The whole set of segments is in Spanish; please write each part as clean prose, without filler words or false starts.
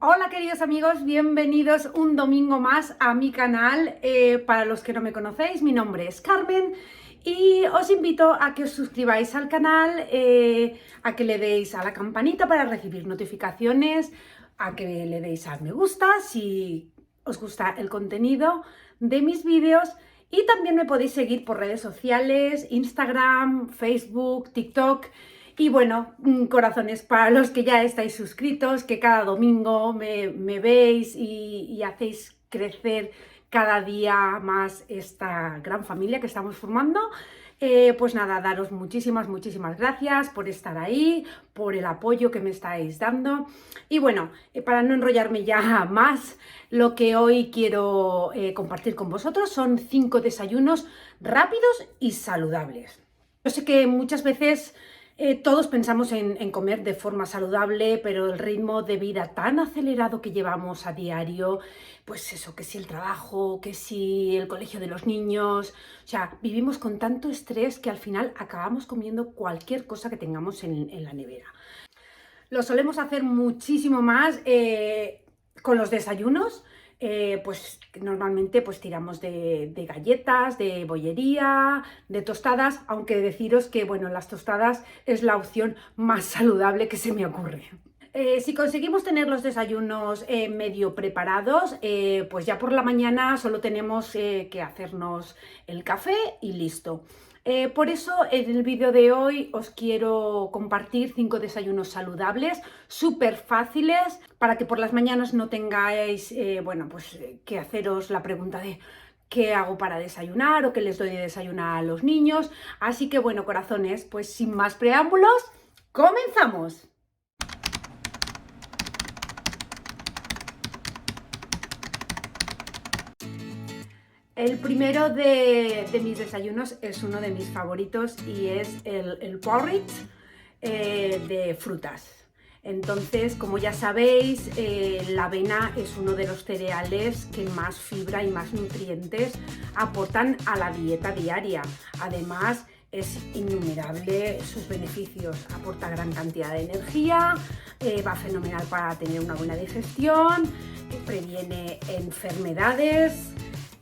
Hola queridos amigos, bienvenidos un domingo más a mi canal. Para los que no me conocéis, mi nombre es Carmen y os invito a que os suscribáis al canal, a que le deis a la campanita para recibir notificaciones, a que le deis al me gusta si os gusta el contenido de mis vídeos. Y también me podéis seguir por redes sociales, Instagram, Facebook, TikTok. Y bueno, corazones, para los que ya estáis suscritos, que cada domingo me veis y hacéis crecer cada día más esta gran familia que estamos formando, pues nada, daros muchísimas gracias por estar ahí, por el apoyo que me estáis dando. Y bueno, para no enrollarme ya más, lo que hoy quiero compartir con vosotros son 5 desayunos rápidos y saludables. Yo sé que muchas veces todos pensamos en comer de forma saludable, pero el ritmo de vida tan acelerado que llevamos a diario, pues eso, que si el trabajo, que si el colegio de los niños, o sea, vivimos con tanto estrés que al final acabamos comiendo cualquier cosa que tengamos en la nevera. Lo solemos hacer muchísimo más con los desayunos. Pues normalmente pues tiramos de galletas, de bollería, de tostadas, aunque deciros que bueno, las tostadas es la opción más saludable que se me ocurre. Si conseguimos tener los desayunos medio preparados, pues ya por la mañana solo tenemos que hacernos el café y listo. Por eso en el vídeo de hoy os quiero compartir 5 desayunos saludables, súper fáciles, para que por las mañanas no tengáis que haceros la pregunta de ¿qué hago para desayunar o qué les doy de desayunar a los niños? Así que bueno, corazones, pues sin más preámbulos, ¡comenzamos! El primero de mis desayunos es uno de mis favoritos y es el porridge de frutas. Entonces, como ya sabéis, la avena es uno de los cereales que más fibra y más nutrientes aportan a la dieta diaria. Además, es innumerable sus beneficios. Aporta gran cantidad de energía, va fenomenal para tener una buena digestión, previene enfermedades,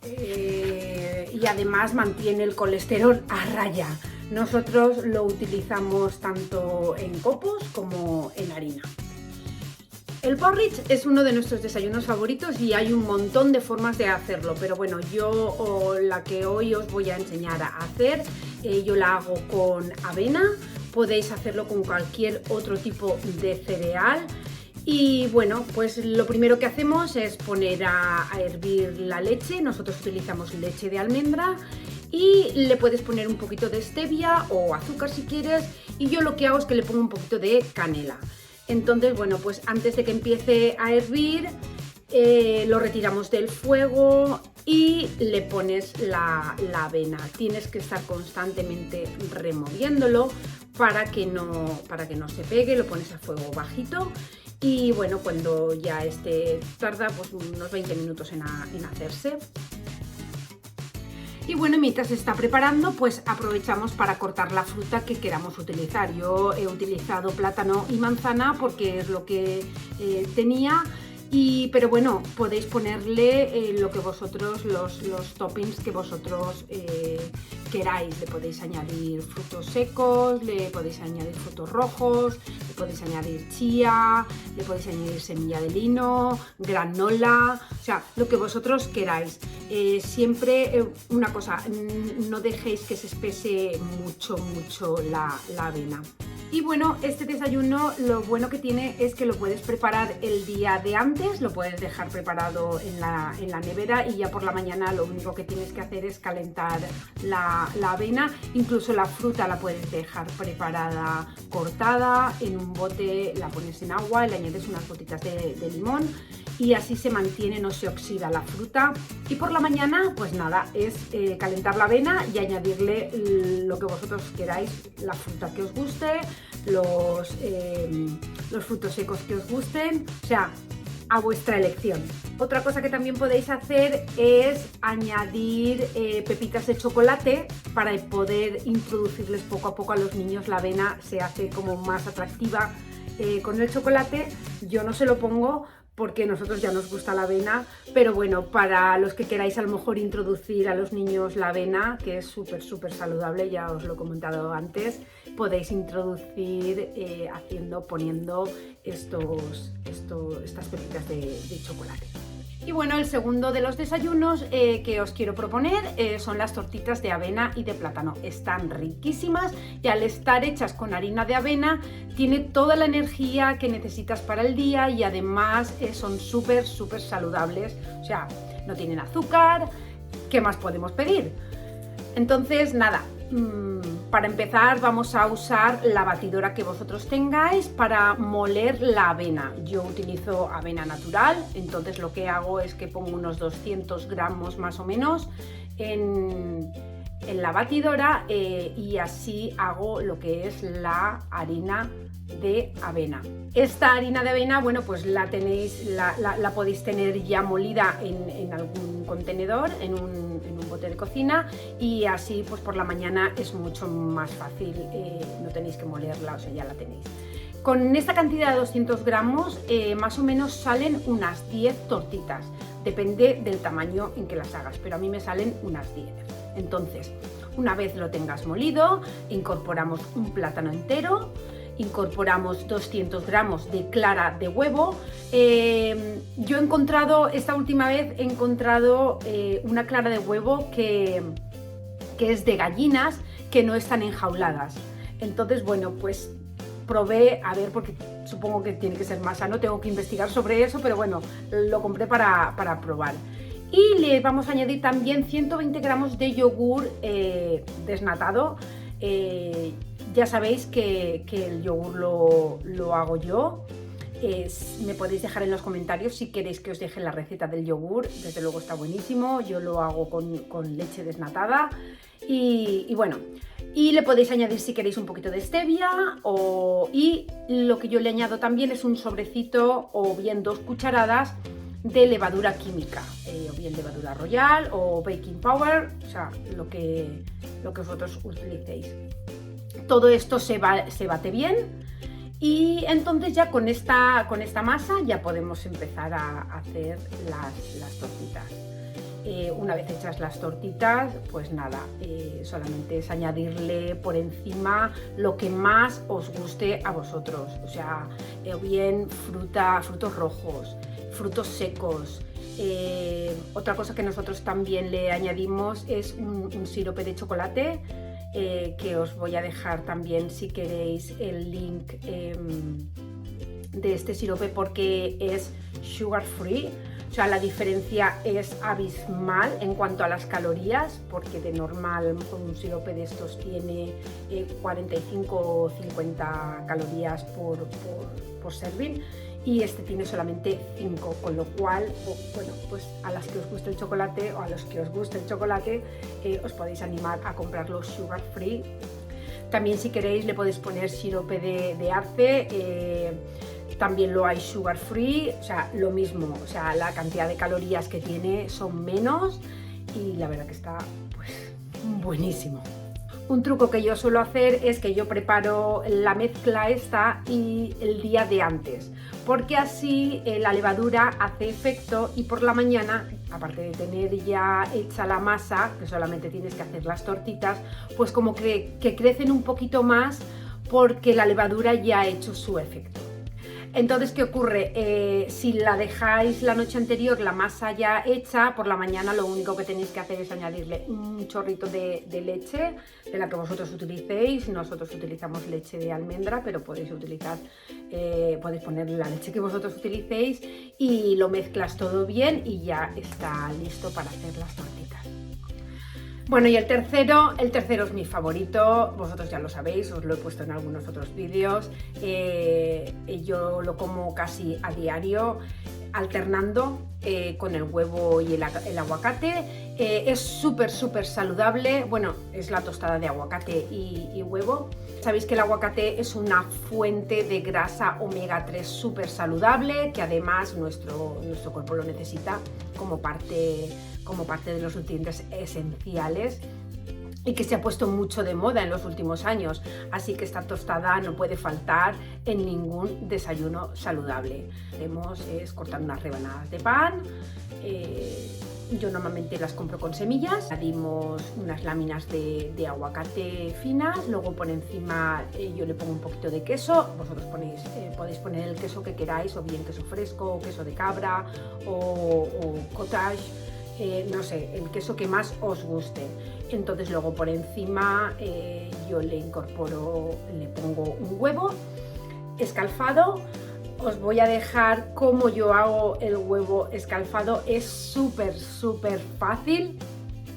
y además mantiene el colesterol a raya. Nosotros lo utilizamos tanto en copos como en harina. El porridge es uno de nuestros desayunos favoritos y hay un montón de formas de hacerlo, pero bueno, la que hoy os voy a enseñar a hacer, yo la hago con avena. Podéis hacerlo con cualquier otro tipo de cereal. Y bueno, pues lo primero que hacemos es poner a hervir la leche. Nosotros utilizamos leche de almendra y le puedes poner un poquito de stevia o azúcar si quieres, y yo lo que hago es que le pongo un poquito de canela. Entonces, bueno, pues antes de que empiece a hervir, lo retiramos del fuego y le pones la avena. Tienes que estar constantemente removiéndolo para que no se pegue. Lo pones a fuego bajito. Y bueno, cuando ya tarda pues unos 20 minutos en hacerse. Y bueno, mientras se está preparando, pues aprovechamos para cortar la fruta que queramos utilizar. Yo he utilizado plátano y manzana porque es lo que tenía. Pero bueno, podéis ponerle lo que vosotros, los toppings que vosotros queráis. Le podéis añadir frutos secos, le podéis añadir frutos rojos, le podéis añadir chía, le podéis añadir semilla de lino, granola, o sea, lo que vosotros queráis. Siempre una cosa, no dejéis que se espese mucho la avena. Y bueno, este desayuno lo bueno que tiene es que lo puedes preparar el día de antes, lo puedes dejar preparado en la nevera y ya por la mañana lo único que tienes que hacer es calentar la avena. Incluso la fruta la puedes dejar preparada, cortada en un bote, la pones en agua y le añades unas gotitas de limón y así se mantiene, no se oxida la fruta. Y por la mañana, pues nada, es calentar la avena y añadirle lo que vosotros queráis, la fruta que os guste, los frutos secos que os gusten, o sea, a vuestra elección. Otra cosa que también podéis hacer es añadir pepitas de chocolate para poder introducirles poco a poco a los niños. La avena se hace como más atractiva con el chocolate. Yo no se lo pongo porque a nosotros ya nos gusta la avena, pero bueno, para los que queráis a lo mejor introducir a los niños la avena, que es súper saludable, ya os lo he comentado antes, podéis introducir poniendo estas pepitas de chocolate. Y bueno, el segundo de los desayunos que os quiero proponer son las tortitas de avena y de plátano. Están riquísimas y al estar hechas con harina de avena tiene toda la energía que necesitas para el día y además son súper saludables. O sea, no tienen azúcar. ¿Qué más podemos pedir? Entonces, nada. Para empezar vamos a usar la batidora que vosotros tengáis para moler la avena. Yo utilizo avena natural, entonces lo que hago es que pongo unos 200 gramos más o menos en la batidora y así hago lo que es la harina de avena. Esta harina de avena, bueno, pues la podéis tener ya molida en algún contenedor, en un bote de cocina, y así pues por la mañana es mucho más fácil, no tenéis que molerla, o sea, ya la tenéis. Con esta cantidad de 200 gramos más o menos salen unas 10 tortitas, depende del tamaño en que las hagas, pero a mí me salen unas 10. Entonces, una vez lo tengas molido, incorporamos un plátano entero, incorporamos 200 gramos de clara de huevo. Yo he encontrado, esta última vez he encontrado una clara de huevo que es de gallinas, que no están enjauladas. Entonces, bueno, pues probé, a ver, porque supongo que tiene que ser más sano, tengo que investigar sobre eso, pero bueno, lo compré para probar. Y le vamos a añadir también 120 gramos de yogur desnatado. Ya sabéis que el yogur lo hago yo. Me podéis dejar en los comentarios si queréis que os deje la receta del yogur. Desde luego está buenísimo. Yo lo hago con leche desnatada. Y bueno, y le podéis añadir si queréis un poquito de stevia. Y lo que yo le añado también es un sobrecito o bien 2 cucharadas de levadura química, o bien levadura royal o baking powder, o sea, lo que vosotros utilicéis. Todo esto se bate bien y entonces ya con esta masa ya podemos empezar a hacer las tortitas. Una vez hechas las tortitas, pues nada, solamente es añadirle por encima lo que más os guste a vosotros, o sea, bien frutos rojos, frutos secos. Otra cosa que nosotros también le añadimos es un sirope de chocolate, que os voy a dejar también si queréis el link de este sirope, porque es sugar free. O sea, la diferencia es abismal en cuanto a las calorías, porque de normal un sirope de estos tiene 45 o 50 calorías por serving, y este tiene solamente 5, con lo cual, bueno, pues a las que os guste el chocolate o a los que os guste el chocolate, os podéis animar a comprarlo sugar free. También si queréis le podéis poner sirope de arce, también lo hay sugar free, o sea, lo mismo, o sea, la cantidad de calorías que tiene son menos y la verdad que está pues buenísimo. Un truco que yo suelo hacer es que yo preparo la mezcla esta y el día de antes, porque así la levadura hace efecto y por la mañana, aparte de tener ya hecha la masa, que solamente tienes que hacer las tortitas, pues como que crecen un poquito más porque la levadura ya ha hecho su efecto. Entonces, ¿qué ocurre? Si la dejáis la noche anterior, la masa ya hecha, por la mañana lo único que tenéis que hacer es añadirle un chorrito de leche, de la que vosotros utilicéis. Nosotros utilizamos leche de almendra, pero podéis ponerle la leche que vosotros utilicéis y lo mezclas todo bien y ya está listo para hacer las tortitas. Bueno, y el tercero es mi favorito, vosotros ya lo sabéis, os lo he puesto en algunos otros vídeos. Yo lo como casi a diario, alternando con el huevo y el aguacate. Es súper saludable, bueno, es la tostada de aguacate y huevo. Sabéis que el aguacate es una fuente de grasa omega 3 súper saludable, que además nuestro cuerpo lo necesita como parte de los nutrientes esenciales. y que se ha puesto mucho de moda en los últimos años, así que esta tostada no puede faltar en ningún desayuno saludable. Hacemos es cortar unas rebanadas de pan, yo normalmente las compro con semillas, añadimos unas láminas de aguacate finas, luego por encima yo le pongo un poquito de queso, vosotros podéis poner el queso que queráis, o bien queso fresco, o queso de cabra o cottage, no sé, el queso que más os guste. Entonces luego por encima yo le pongo un huevo escalfado. Os voy a dejar cómo yo hago el huevo escalfado, es súper fácil,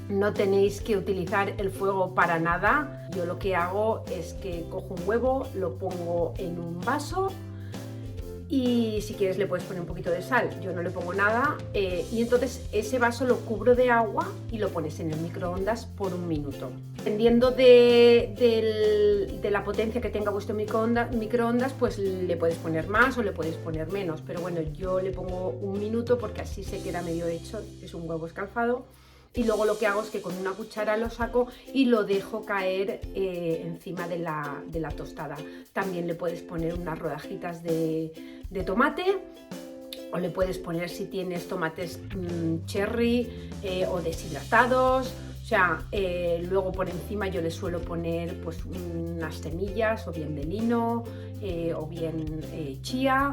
no tenéis que utilizar el fuego para nada. Yo lo que hago es que cojo un huevo, lo pongo en un vaso, y si quieres le puedes poner un poquito de sal, yo no le pongo nada, y entonces ese vaso lo cubro de agua y lo pones en el microondas por 1 minuto. Dependiendo de la potencia que tenga vuestro microondas, pues le puedes poner más o le puedes poner menos, pero bueno, yo le pongo 1 minuto porque así se queda medio hecho, es un huevo escalfado. Y luego lo que hago es que con una cuchara lo saco y lo dejo caer encima de la tostada. También le puedes poner unas rodajitas de tomate, o le puedes poner, si tienes tomates cherry o deshidratados. O sea, luego por encima yo le suelo poner pues unas semillas, o bien de lino, o bien chía,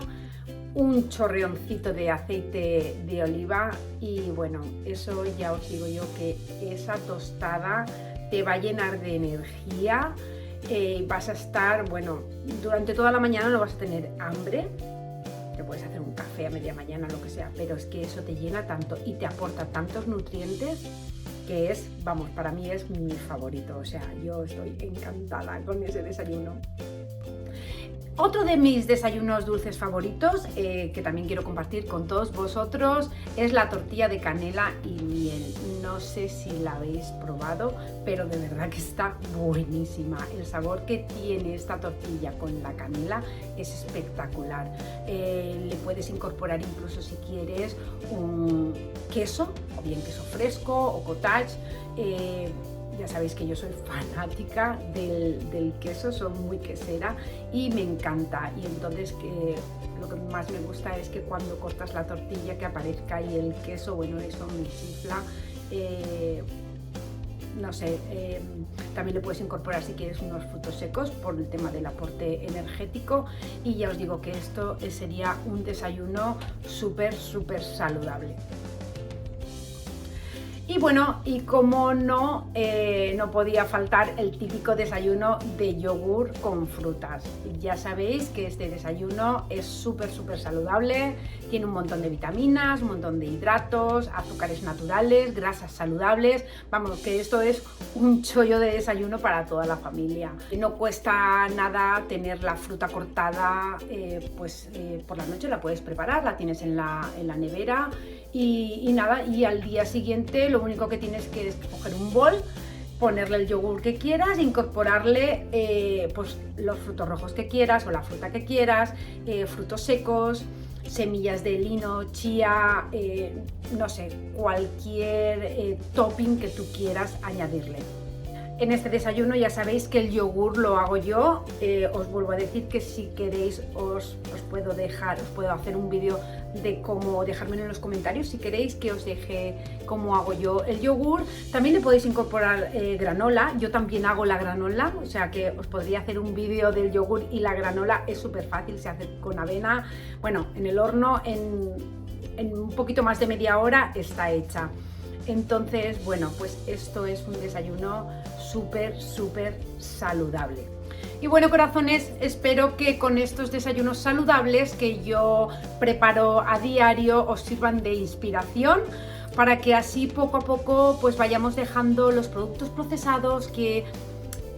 un chorreoncito de aceite de oliva, y bueno, eso ya os digo yo que esa tostada te va a llenar de energía, vas a estar, bueno, durante toda la mañana no vas a tener hambre, te puedes hacer un café a media mañana, lo que sea, pero es que eso te llena tanto y te aporta tantos nutrientes que es, vamos, para mí es mi favorito, o sea, yo estoy encantada con ese desayuno. Otro de mis desayunos dulces favoritos, que también quiero compartir con todos vosotros, es la tortilla de canela y miel. No sé si la habéis probado, pero de verdad que está buenísima. El sabor que tiene esta tortilla con la canela es espectacular. Le puedes incorporar incluso, si quieres, un queso, o bien queso fresco o cottage. Ya sabéis que yo soy fanática del queso, soy muy quesera y me encanta. Y entonces lo que más me gusta es que cuando cortas la tortilla que aparezca ahí el queso, bueno, eso me chifla. No sé, también le puedes incorporar si quieres unos frutos secos por el tema del aporte energético, y ya os digo que esto sería un desayuno súper saludable. Y bueno, y como no, no podía faltar el típico desayuno de yogur con frutas. Ya sabéis que este desayuno es súper saludable, tiene un montón de vitaminas, un montón de hidratos, azúcares naturales, grasas saludables. Vamos, que esto es un chollo de desayuno para toda la familia. No cuesta nada tener la fruta cortada, por la noche la puedes preparar, la tienes en la nevera. Y nada, y al día siguiente lo único que tienes que es coger un bol, ponerle el yogur que quieras, incorporarle pues los frutos rojos que quieras o la fruta que quieras, frutos secos, semillas de lino, chía, no sé, cualquier topping que tú quieras añadirle. En este desayuno ya sabéis que el yogur lo hago yo. Os vuelvo a decir que si queréis os puedo hacer un vídeo de cómo, dejármelo en los comentarios si queréis que os deje cómo hago yo el yogur. También le podéis incorporar granola, yo también hago la granola, o sea que os podría hacer un vídeo del yogur, y la granola es súper fácil, se hace con avena, bueno, en el horno en un poquito más de media hora está hecha. Entonces, bueno, pues esto es un desayuno súper saludable. Y bueno, corazones, espero que con estos desayunos saludables que yo preparo a diario os sirvan de inspiración, para que así poco a poco pues vayamos dejando los productos procesados que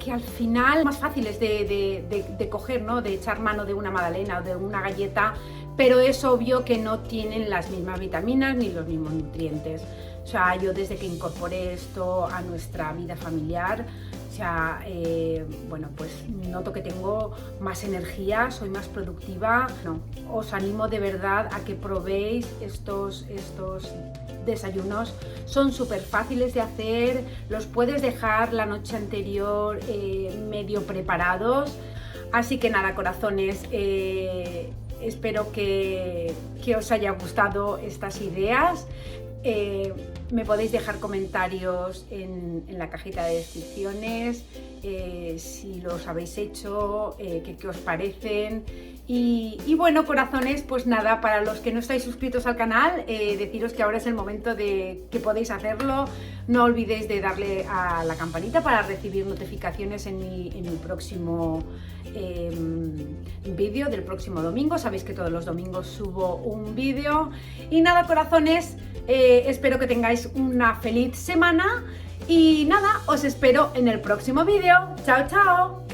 al final más fáciles de coger, ¿no? De echar mano de una magdalena o de una galleta, pero es obvio que no tienen las mismas vitaminas ni los mismos nutrientes. O sea, yo desde que incorporé esto a nuestra vida familiar, o sea, bueno, pues noto que tengo más energía, soy más productiva. No, os animo de verdad a que probéis estos desayunos son súper fáciles de hacer, los puedes dejar la noche anterior medio preparados. Así que nada, corazones, espero que os haya gustado estas ideas. Me podéis dejar comentarios en la cajita de descripciones, si los habéis hecho, qué os parecen. Y bueno, corazones, pues nada, para los que no estáis suscritos al canal, deciros que ahora es el momento de que podéis hacerlo. No olvidéis de darle a la campanita para recibir notificaciones en mi próximo vídeo del próximo domingo. Sabéis que todos los domingos subo un vídeo. Y nada, corazones, espero que tengáis una feliz semana y nada, os espero en el próximo vídeo. ¡Chao, chao!